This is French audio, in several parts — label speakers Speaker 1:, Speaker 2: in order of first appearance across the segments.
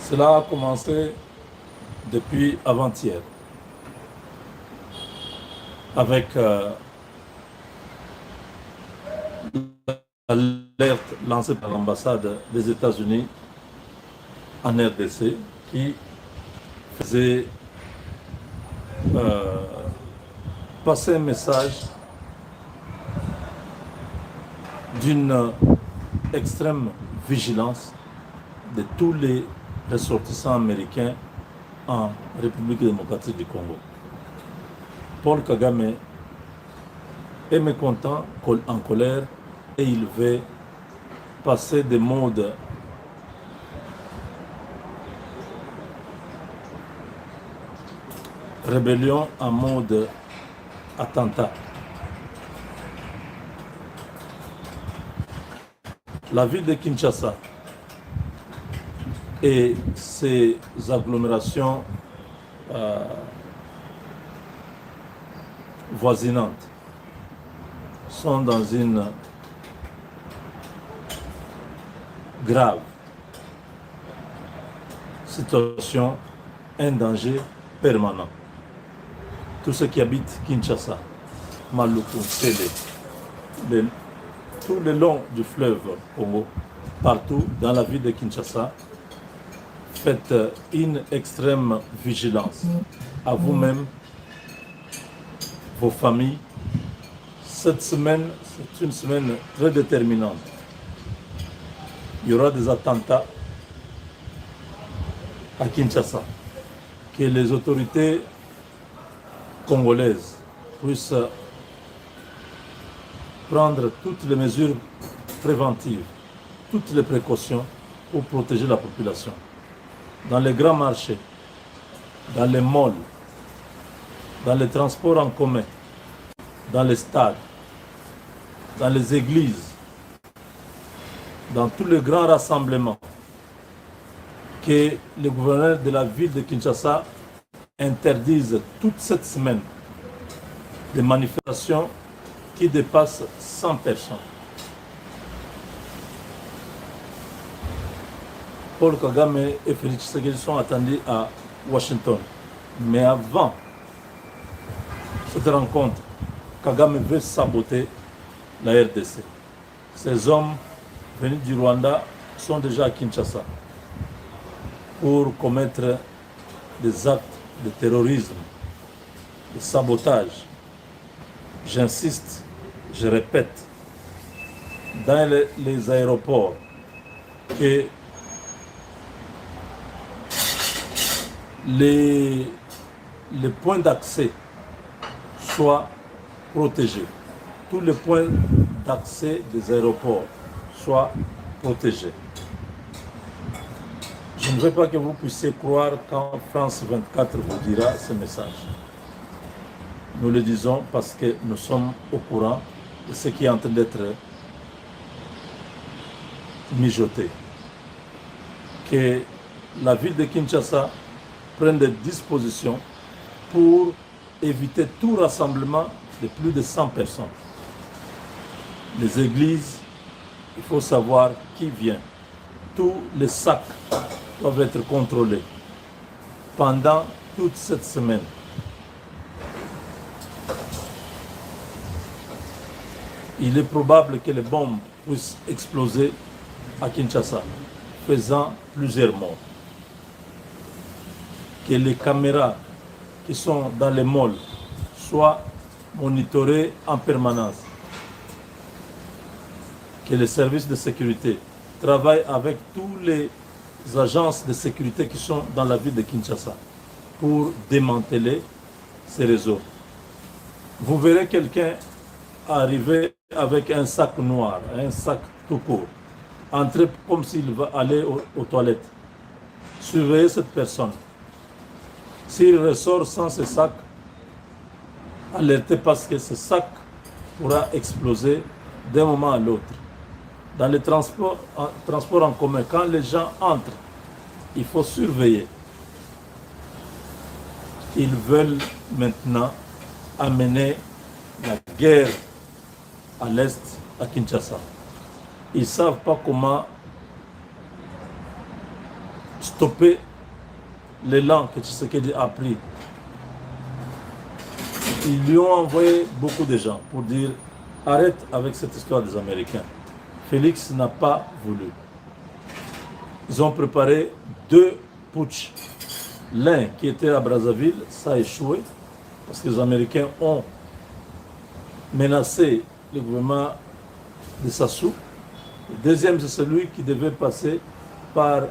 Speaker 1: Cela a commencé depuis avant-hier avec l'alerte lancée par l'ambassade des États-Unis en RDC qui faisait passer un message d'une extrême vigilance de tous les ressortissants américains en République démocratique du Congo. Paul Kagame est mécontent, en colère, et il veut passer des modes rébellion en mode attentat. La ville de Kinshasa et ses agglomérations voisinantes sont dans une grave situation, un danger permanent. Tous ceux qui habitent Kinshasa, Maluku, Télé, tout le long du fleuve Congo, partout dans la ville de Kinshasa, faites une extrême vigilance à vous-même, vos familles. Cette semaine, c'est une semaine très déterminante. Il y aura des attentats à Kinshasa. Que les autorités congolaises puissent prendre toutes les mesures préventives, toutes les précautions pour protéger la population. Dans les grands marchés, dans les malls, dans les transports en commun, dans les stades, dans les églises, dans tous les grands rassemblements, que le gouverneur de la ville de Kinshasa interdise toute cette semaine des manifestations qui dépassent 100 personnes. Paul Kagame et Félix Tshisekedi sont attendus à Washington. Mais avant cette rencontre, Kagame veut saboter la RDC. Ces hommes venus du Rwanda sont déjà à Kinshasa pour commettre des actes de terrorisme, de sabotage. J'insiste, je répète, dans les aéroports, que les points d'accès soient protégés. Tous les points d'accès des aéroports soient protégés. Je ne veux pas que vous puissiez croire quand France 24 vous dira ce message. Nous le disons parce que nous sommes au courant de ce qui est en train d'être mijoté. Que la ville de Kinshasa prenne des dispositions pour éviter tout rassemblement de plus de 100 personnes. Les églises, il faut savoir qui vient. Tous les sacs doivent être contrôlés pendant toute cette semaine. Il est probable que les bombes puissent exploser à Kinshasa, faisant plusieurs morts. Que les caméras qui sont dans les malls soient monitorées en permanence. Que les services de sécurité travaillent avec toutes les agences de sécurité qui sont dans la ville de Kinshasa pour démanteler ces réseaux. Vous verrez quelqu'un arriver avec un sac noir, un sac tout court, entrer comme s'il va aller aux toilettes. Surveillez cette personne. S'il ressort sans ce sac, alertez parce que ce sac pourra exploser d'un moment à l'autre. Dans les transports en commun, quand les gens entrent, il faut surveiller. Ils veulent maintenant amener la guerre à l'est, à Kinshasa. Ils ne savent pas comment stopper l'élan que Tshisekedi a pris. Ils lui ont envoyé beaucoup de gens pour dire arrête avec cette histoire des Américains. Félix n'a pas voulu. Ils ont préparé 2 putschs. L'un qui était à Brazzaville, ça a échoué parce que les Américains ont menacé le gouvernement de Sassou. Le deuxième, c'est celui qui devait passer par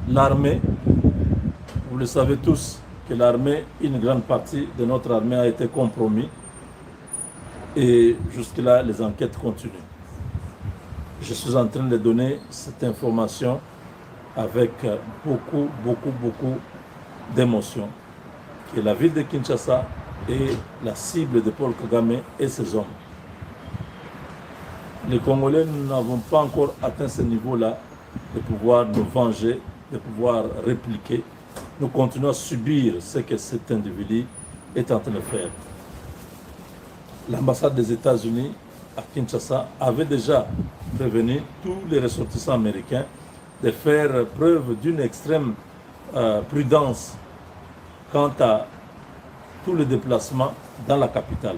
Speaker 1: l'armée. Vous le savez tous que l'armée, une grande partie de notre armée a été compromise. Et jusque-là, les enquêtes continuent. Je suis en train de donner cette information avec beaucoup d'émotion. Que la ville de Kinshasa est la cible de Paul Kagame et ses hommes. Les Congolais, nous n'avons pas encore atteint ce niveau-là de pouvoir nous venger, de pouvoir répliquer. Nous continuons à subir ce que cet individu est en train de faire. L'ambassade des États-Unis à Kinshasa avait déjà prévenu tous les ressortissants américains de faire preuve d'une extrême prudence quant à tous les déplacements dans la capitale.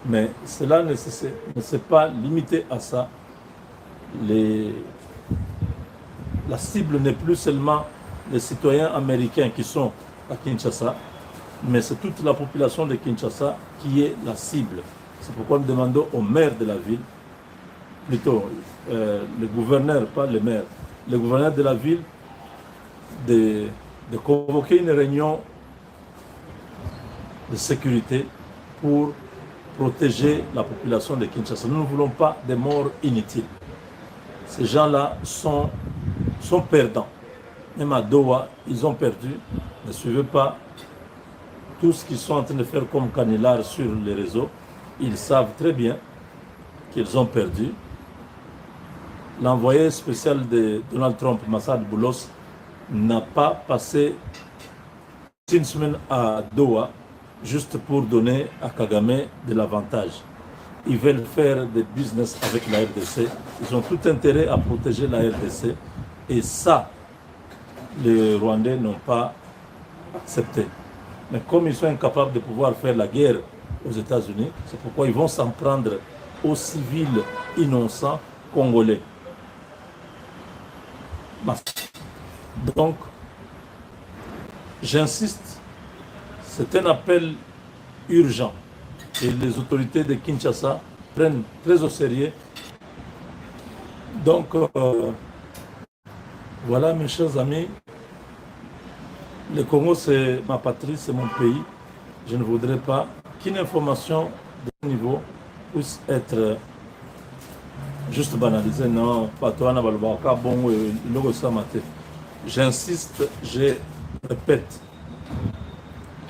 Speaker 1: Mais cela ne s'est pas limité à ça. La cible n'est plus seulement les citoyens américains qui sont à Kinshasa, mais c'est toute la population de Kinshasa qui est la cible. C'est pourquoi nous demandons au maire de la ville, plutôt le gouverneur, pas le maire, le gouverneur de la ville, de convoquer une réunion de sécurité pour protéger la population de Kinshasa. Nous ne voulons pas de morts inutiles. Ces gens-là sont perdants. Même à Doha, ils ont perdu. Ne suivez pas tout ce qu'ils sont en train de faire comme canular sur les réseaux. Ils savent très bien qu'ils ont perdu. L'envoyé spécial de Donald Trump, Massad Boulos, n'a pas passé une semaine à Doha juste pour donner à Kagame de l'avantage. Ils veulent faire des business avec la RDC. Ils ont tout intérêt à protéger la RDC. Et ça, les Rwandais n'ont pas accepté. Mais comme ils sont incapables de pouvoir faire la guerre aux États-Unis, c'est pourquoi ils vont s'en prendre aux civils innocents congolais. Donc, j'insiste, c'est un appel urgent et les autorités de Kinshasa prennent très au sérieux. Donc, voilà mes chers amis, le Congo c'est ma patrie, c'est mon pays. Je ne voudrais pas qu'une information de ce niveau puisse être juste banalisée. Non, pas toi, bon, j'insiste, je répète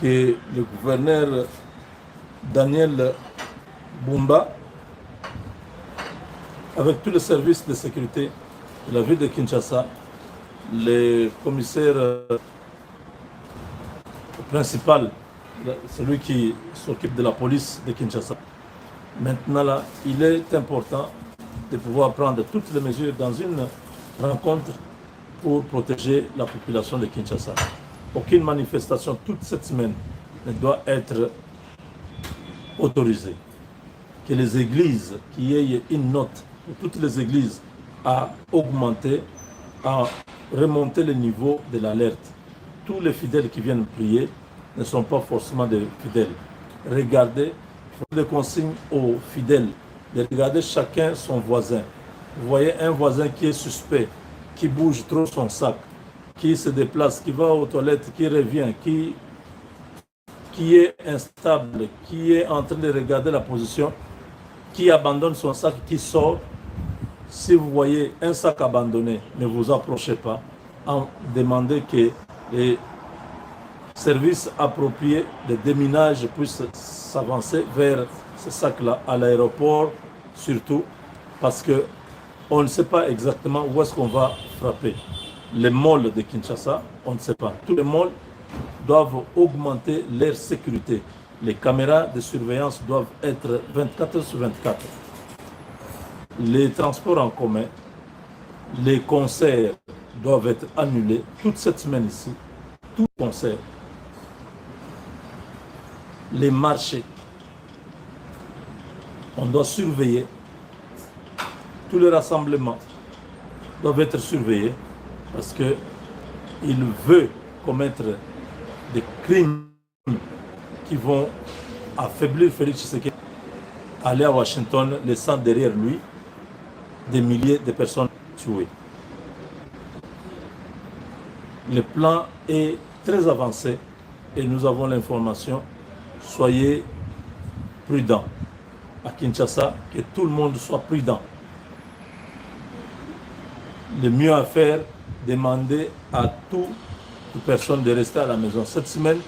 Speaker 1: que le gouverneur Daniel Bumba, avec tous les services de sécurité de la ville de Kinshasa, le commissaire principal, celui qui s'occupe de la police de Kinshasa, maintenant là, il est important de pouvoir prendre toutes les mesures dans une rencontre pour protéger la population de Kinshasa. Aucune manifestation toute cette semaine ne doit être autorisée. Que les églises, qu'il y ait une note pour toutes les églises à augmenter, à remonter le niveau de l'alerte. Tous les fidèles qui viennent prier ne sont pas forcément des fidèles. Regardez, il faut des consignes aux fidèles de regarder chacun son voisin. Vous voyez un voisin qui est suspect, qui bouge trop son sac, qui se déplace, qui va aux toilettes, qui revient, qui est instable, qui est en train de regarder la position, qui abandonne son sac, qui sort. Si vous voyez un sac abandonné, ne vous approchez pas, en demandant que les services appropriés de déminage puissent s'avancer vers ce sac-là, à l'aéroport surtout, parce qu'on ne sait pas exactement où est-ce qu'on va frapper. Les malls de Kinshasa, on ne sait pas. Tous les malls doivent augmenter leur sécurité. Les caméras de surveillance doivent être 24 heures sur 24. Les transports en commun, les concerts doivent être annulés toute cette semaine ici, tout concert, les marchés, on doit surveiller, tous les rassemblements doivent être surveillés parce qu'il veut commettre des crimes qui vont affaiblir Félix Tshisekedi, aller à Washington, laissant derrière lui des milliers de personnes tuées. Le plan est très avancé et nous avons l'information. Soyez prudents. À Kinshasa, que tout le monde soit prudent. Le mieux à faire, demander à toute personne de rester à la maison. Cette semaine,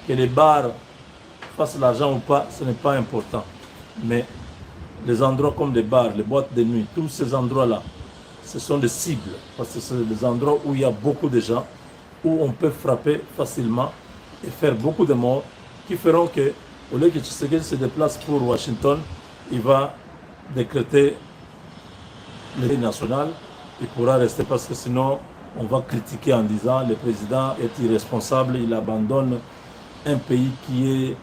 Speaker 1: que les bars fassent l'argent ou pas, ce n'est pas important. Mais les endroits comme les bars, les boîtes de nuit, tous ces endroits-là, ce sont des cibles. Parce que c'est des endroits où il y a beaucoup de gens, où on peut frapper facilement et faire beaucoup de morts, qui feront que, au lieu que Tshisekedi se déplace pour Washington, il va décréter le national. Il pourra rester parce que sinon, on va critiquer en disant le président est irresponsable, il abandonne un pays qui est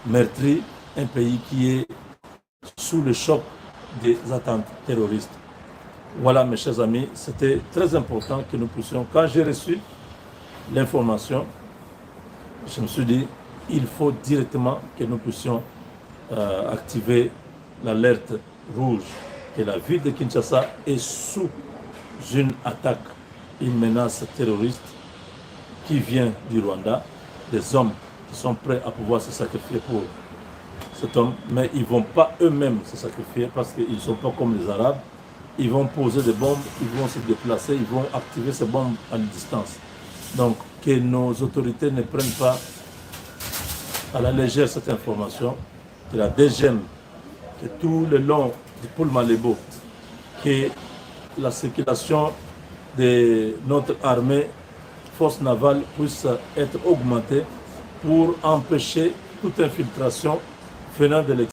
Speaker 1: meurtri, un pays qui est sous le choc des attentes terroristes. Voilà, mes chers amis, c'était très important que nous puissions, quand j'ai reçu l'information, je me suis dit, il faut directement que nous puissions activer l'alerte rouge, que la ville de Kinshasa est sous une attaque, une menace terroriste qui vient du Rwanda, des hommes qui sont prêts à pouvoir se sacrifier pour cet homme, mais ils ne vont pas eux-mêmes se sacrifier parce qu'ils ne sont pas comme les Arabes. Ils vont poser des bombes, ils vont se déplacer, ils vont activer ces bombes à distance. Donc, que nos autorités ne prennent pas à la légère cette information, que la DGM, que tout le long du pôle Malébo, que la circulation de notre armée, force navale, puisse être augmentée pour empêcher toute infiltration venant de l'extérieur.